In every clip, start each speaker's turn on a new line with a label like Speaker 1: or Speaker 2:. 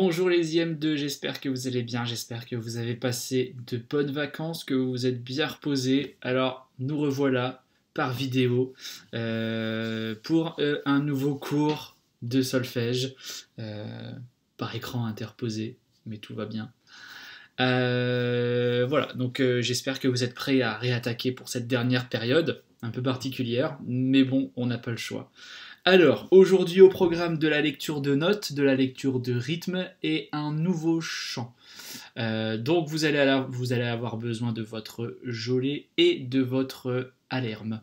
Speaker 1: Bonjour les IM2, j'espère que vous allez bien, j'espère que vous avez passé de bonnes vacances, que vous vous êtes bien reposés. Alors, nous revoilà par vidéo pour un nouveau cours de solfège, par écran interposé, mais tout va bien. Voilà, donc j'espère que vous êtes prêts à réattaquer pour cette dernière période, un peu particulière, mais bon, on n'a pas le choix. Alors, aujourd'hui au programme de la lecture de notes, de la lecture de rythme et un nouveau chant. Donc vous allez avoir besoin de votre jolet et de votre alerme.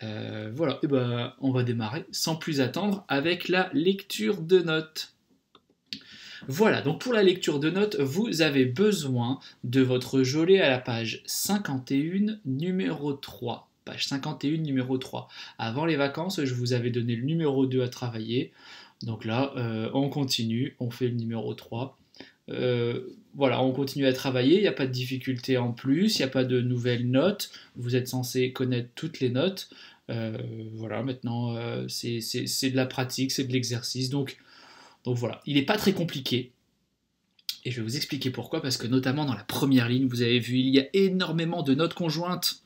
Speaker 1: Voilà, et ben, on va démarrer sans plus attendre avec la lecture de notes. Voilà, donc pour la lecture de notes, vous avez besoin de votre jolet à la page 51, numéro 3. Page 51, numéro 3. Avant les vacances, je vous avais donné le numéro 2 à travailler. Donc là, on continue, on fait le numéro 3. Voilà, on continue à travailler, il n'y a pas de difficulté en plus, il n'y a pas de nouvelles notes. Vous êtes censé connaître toutes les notes. Voilà, maintenant, c'est de la pratique, c'est de l'exercice. Donc voilà, il n'est pas très compliqué. Et je vais vous expliquer pourquoi, parce que notamment dans la première ligne, vous avez vu, il y a énormément de notes conjointes.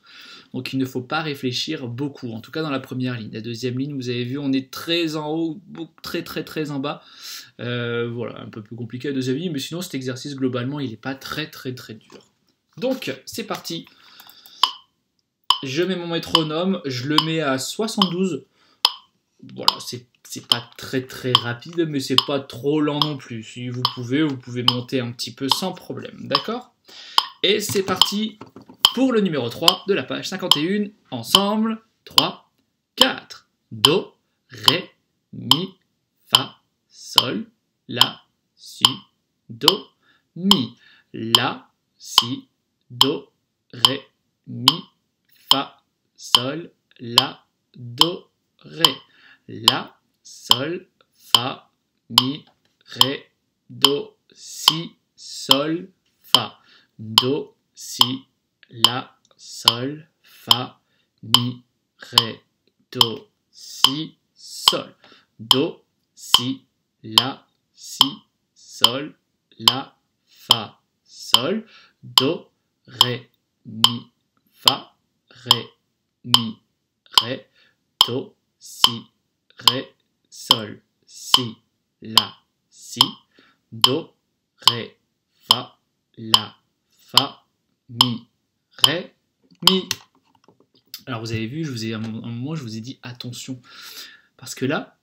Speaker 1: Donc il ne faut pas réfléchir beaucoup, en tout cas dans la première ligne. La deuxième ligne, vous avez vu, on est très en haut, très en bas. Voilà, un peu plus compliqué la deuxième ligne, mais sinon cet exercice globalement, il n'est pas très dur. Donc c'est parti. Je mets mon métronome, je le mets à 72. Voilà, c'est pas très rapide, mais c'est pas trop lent non plus. Si vous pouvez monter un petit peu sans problème, d'accord? Et c'est parti pour le numéro 3 de la page 51, ensemble, 3, 4, Do, Ré, Mi, Fa, Sol, La, Si, Do, Mi, La, Si, Do, Ré, Mi, Fa, Sol, La, Do, Ré, La, Sol, Fa, Mi, Ré, Do, Si, Sol, Fa, Do, Si, La, Sol, Fa, Mi, Ré, Do, Si, Sol. Do, Si, La, Si, Sol, La, Fa, Sol. Do, Ré, Mi, Fa, Ré, Mi, Ré, Do, Si, Ré, Sol, Si, La, Si. Do, Ré, Fa, La, Fa, Mi, Ré, Mi. Alors vous avez vu, à un moment je vous ai dit attention, parce que là,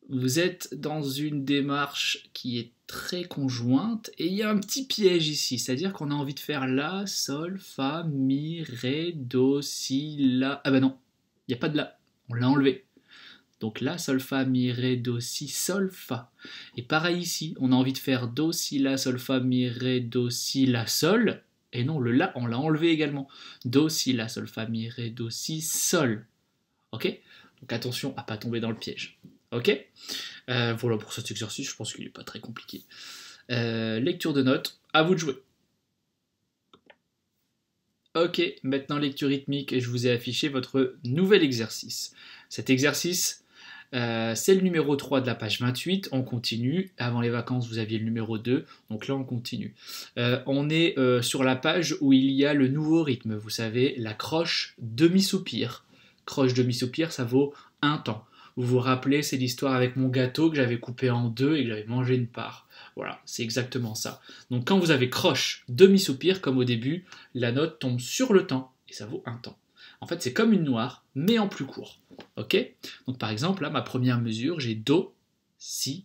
Speaker 1: vous êtes dans une démarche qui est très conjointe, et il y a un petit piège ici, c'est-à-dire qu'on a envie de faire La, Sol, Fa, Mi, Ré, Do, Si, La... Ah bah non, il n'y a pas de La, on l'a enlevé. Donc La, Sol, Fa, Mi, Ré, Do, Si, Sol, Fa. Et pareil ici, on a envie de faire Do, Si, La, Sol, Fa, Mi, Ré, Do, Si, La, Sol. Et non, le La, on l'a enlevé également. Do, Si, La, Sol, Fa, Mi, Ré, Do, Si, Sol. Ok? Donc attention à ne pas tomber dans le piège. Ok? Voilà pour cet exercice, je pense qu'il n'est pas très compliqué. Lecture de notes, à vous de jouer. Ok, maintenant lecture rythmique, et je vous ai affiché votre nouvel exercice. Cet exercice, c'est le numéro 3 de la page 28, on continue. Avant les vacances, vous aviez le numéro 2, donc là on continue. On est sur la page où il y a le nouveau rythme, vous savez, la croche demi-soupir. Croche demi-soupir, ça vaut un temps. Vous vous rappelez, c'est l'histoire avec mon gâteau que j'avais coupé en deux et que j'avais mangé une part. Voilà, c'est exactement ça. Donc quand vous avez croche demi-soupir, comme au début, la note tombe sur le temps et ça vaut un temps. En fait, c'est comme une noire, mais en plus court. Ok? Donc par exemple, là, ma première mesure, j'ai Do, Si,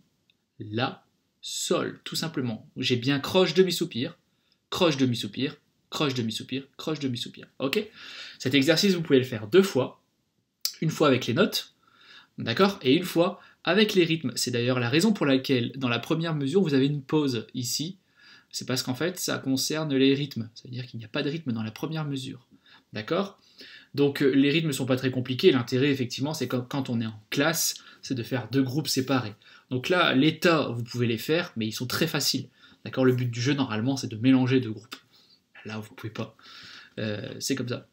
Speaker 1: La, Sol, tout simplement. J'ai bien croche demi-soupir, croche demi-soupir, croche demi-soupir, croche demi-soupir. Ok? Cet exercice, vous pouvez le faire 2 fois. Une fois avec les notes, d'accord? Et une fois avec les rythmes. C'est d'ailleurs la raison pour laquelle, dans la première mesure, vous avez une pause ici. C'est parce qu'en fait, ça concerne les rythmes. C'est-à-dire qu'il n'y a pas de rythme dans la première mesure. D'accord? Donc les rythmes ne sont pas très compliqués. L'intérêt, effectivement, c'est quand on est en classe, c'est de faire 2 groupes séparés. Donc là, les tas, vous pouvez les faire, mais ils sont très faciles. D'accord? Le but du jeu, normalement, c'est de mélanger 2 groupes. Là, vous ne pouvez pas. C'est comme ça.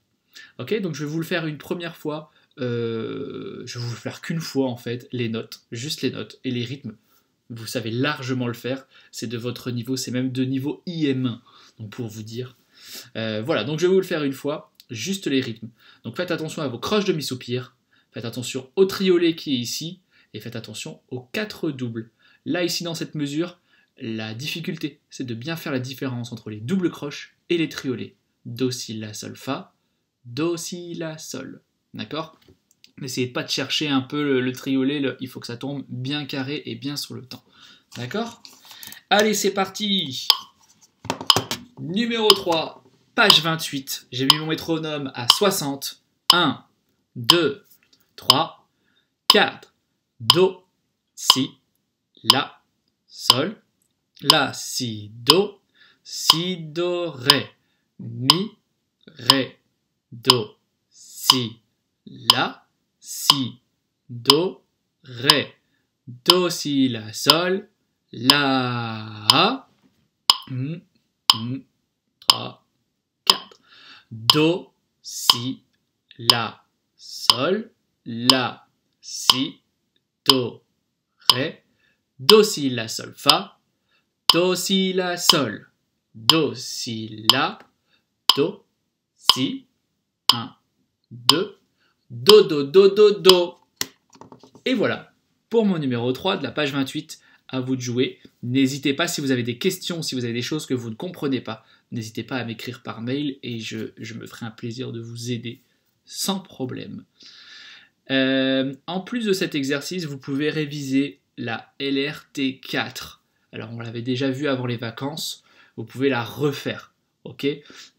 Speaker 1: Ok? Donc je vais vous le faire une première fois. Je vais vous faire qu'une fois, en fait, les notes. Juste les notes. Et les rythmes, Vous savez largement le faire. C'est de votre niveau, c'est même de niveau IM1. Donc pour vous dire. Voilà, donc je vais vous le faire une fois. Juste les rythmes. Donc faites attention à vos croches demi-soupir. Faites attention au triolet qui est ici. Et faites attention aux 4 doubles. Là, ici, dans cette mesure, la difficulté, c'est de bien faire la différence entre les doubles croches et les triolets. Do, si, la, sol, fa. Do, si, la, sol. D'accord? N'essayez pas de chercher un peu le triolet, il faut que ça tombe bien carré et bien sur le temps. D'accord? Allez, c'est parti! Numéro 3, page 28. J'ai mis mon métronome à 60. 1, 2, 3, 4. Do, si, la, sol, la, si, do, ré, mi, ré, do, si, la, si, do, ré, do, si, la, sol, la, 3, 4, do, si, la, sol, la, si, do, ré, do, si, la, sol, fa, do, si, la, sol, do, si, la, do, si, 1, 2, do, do, do, do, do. Et voilà, pour mon numéro 3 de la page 28, à vous de jouer. N'hésitez pas si vous avez des questions, si vous avez des choses que vous ne comprenez pas, n'hésitez pas à m'écrire par mail et je me ferai un plaisir de vous aider sans problème. En plus de cet exercice, vous pouvez réviser la LRT4. Alors on l'avait déjà vu avant les vacances, vous pouvez la refaire. Ok,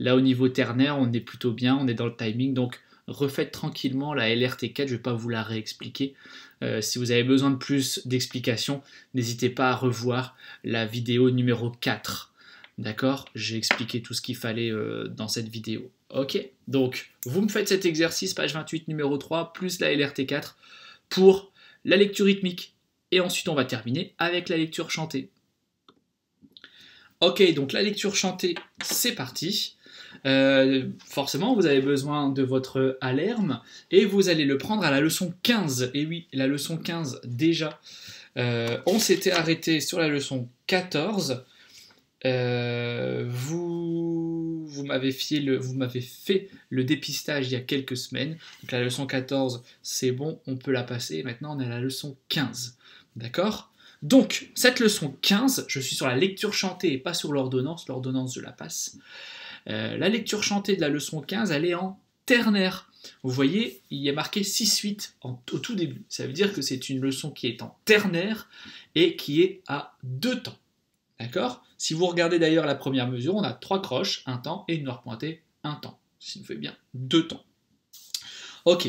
Speaker 1: là au niveau ternaire, on est plutôt bien, on est dans le timing, donc refaites tranquillement la LRT4, je ne vais pas vous la réexpliquer. Si vous avez besoin de plus d'explications, n'hésitez pas à revoir la vidéo numéro 4. D'accord? J'ai expliqué tout ce qu'il fallait dans cette vidéo. Ok? Donc, vous me faites cet exercice, page 28, numéro 3, plus la LRT4, pour la lecture rythmique. Et ensuite, on va terminer avec la lecture chantée. Ok, donc la lecture chantée, c'est parti. Forcément, vous avez besoin de votre alerme et vous allez le prendre à la leçon 15. Et oui, la leçon 15, déjà, on s'était arrêté sur la leçon 14. Vous m'avez fait le dépistage il y a quelques semaines. Donc la leçon 14, c'est bon, on peut la passer. Maintenant, on est à la leçon 15. D'accord? Donc, cette leçon 15, je suis sur la lecture chantée et pas sur l'ordonnance. L'ordonnance, je la passe. La lecture chantée de la leçon 15, elle est en ternaire. Vous voyez, il y a marqué 6-8 au tout début. Ça veut dire que c'est une leçon qui est en ternaire et qui est à 2 temps. D'accord? Si vous regardez d'ailleurs la première mesure, on a 3 croches, un temps, et une noire pointée, un temps. Ce qui nous fait bien 2 temps. Ok.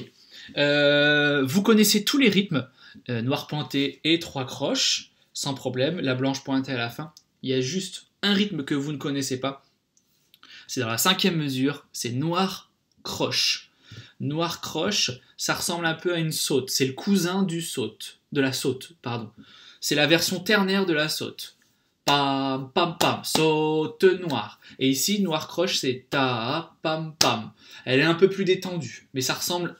Speaker 1: Vous connaissez tous les rythmes, noir pointé et 3 croches, sans problème. La blanche pointée à la fin. Il y a juste un rythme que vous ne connaissez pas. C'est dans la 5e mesure, c'est noir croche. Noir croche, ça ressemble un peu à une saute. C'est le cousin du saute, de la saute, pardon. C'est la version ternaire de la saute. Pam, pam, pam, saute noire. Et ici, noir croche, c'est ta, pam, pam. Elle est un peu plus détendue, mais ça ressemble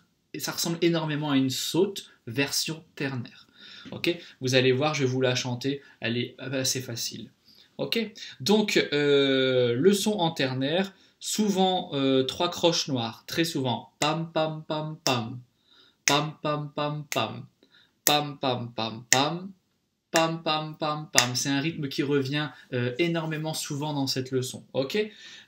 Speaker 1: énormément à une saute version ternaire. Ok? Vous allez voir, je vais vous la chanter, elle est assez facile. Ok, donc leçon en ternaire, souvent 3 croches noires, très souvent pam pam pam pam, pam pam pam pam, pam pam pam pam, pam pam pam pam. C'est un rythme qui revient énormément souvent dans cette leçon. Ok,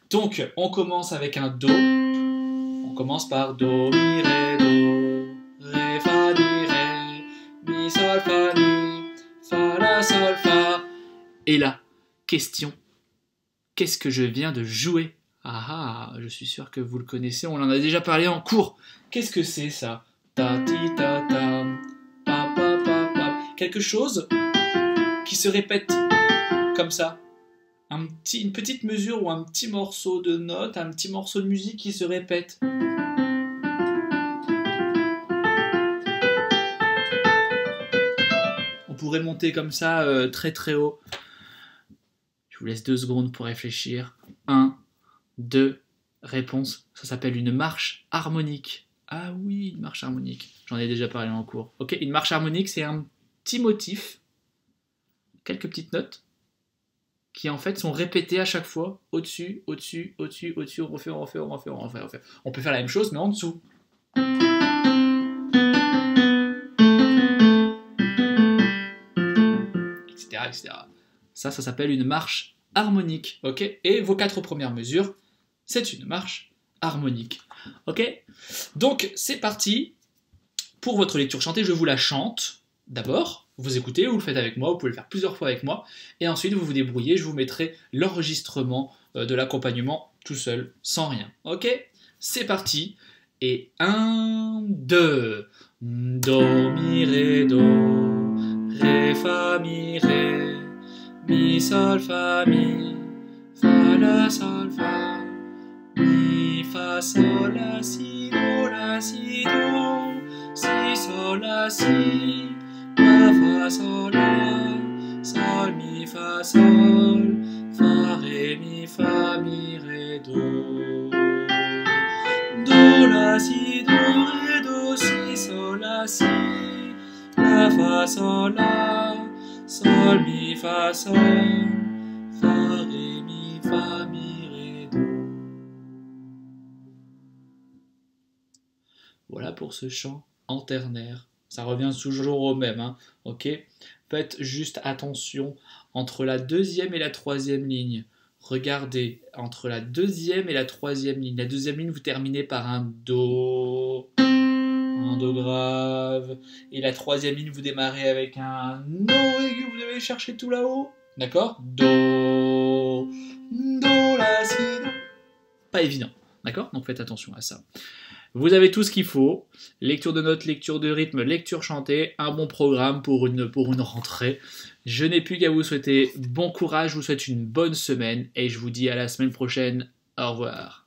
Speaker 1: donc on commence avec un do, on commence par do mi ré do, ré fa mi sol fa la sol fa, et là. Question, qu'est-ce que je viens de jouer? Ah ah, je suis sûr que vous le connaissez, on en a déjà parlé en cours. Qu'est-ce que c'est ça? Ta ti ta ta, pa pa pa pa. Quelque chose qui se répète comme ça. Une petite mesure ou un petit morceau de note, un petit morceau de musique qui se répète. On pourrait monter comme ça très très haut. Je vous laisse 2 secondes pour réfléchir. 1, 2, réponse. Ça s'appelle une marche harmonique. Ah oui, une marche harmonique. J'en ai déjà parlé en cours. Ok, une marche harmonique, c'est un petit motif quelques petites notes qui en fait sont répétées à chaque fois, au-dessus, au-dessus, au-dessus, au-dessus, on refait. On peut faire la même chose, mais en dessous. Etc. Ça s'appelle une marche harmonique, ok? Et vos 4 premières mesures, c'est une marche harmonique, ok? Donc, c'est parti. Pour votre lecture chantée, je vous la chante d'abord. Vous écoutez, vous le faites avec moi, vous pouvez le faire plusieurs fois avec moi. Et ensuite, vous vous débrouillez, je vous mettrai l'enregistrement de l'accompagnement tout seul, sans rien, ok? C'est parti. Et 1, 2. Do, mi, ré, do. Ré, fa, mi, ré. Mi, sol, fa, mi. Fa, la, sol, fa. Mi, fa, sol, la, si, do, si, sol, la, si. La, fa, sol, la. Sol, mi, fa, mi, ré, do. Do, la, si, sol, la, si. La, fa, sol, la. Sol, mi, fa, mi, ré, do. Voilà pour ce chant en ternaire. Ça revient toujours au même, hein, ok? Faites juste attention entre la deuxième et la troisième ligne. Regardez, entre la deuxième et la troisième ligne. La deuxième ligne, vous terminez par un Do grave. Et la troisième ligne, vous démarrez avec un No aigu, vous devez chercher tout là-haut. D'accord? Do, la, si, do. Pas évident, d'accord? Donc faites attention à ça. Vous avez tout ce qu'il faut, lecture de notes, lecture de rythme, lecture chantée, un bon programme pour une rentrée. Je n'ai plus qu'à vous souhaiter bon courage, je vous souhaite une bonne semaine et je vous dis à la semaine prochaine. Au revoir.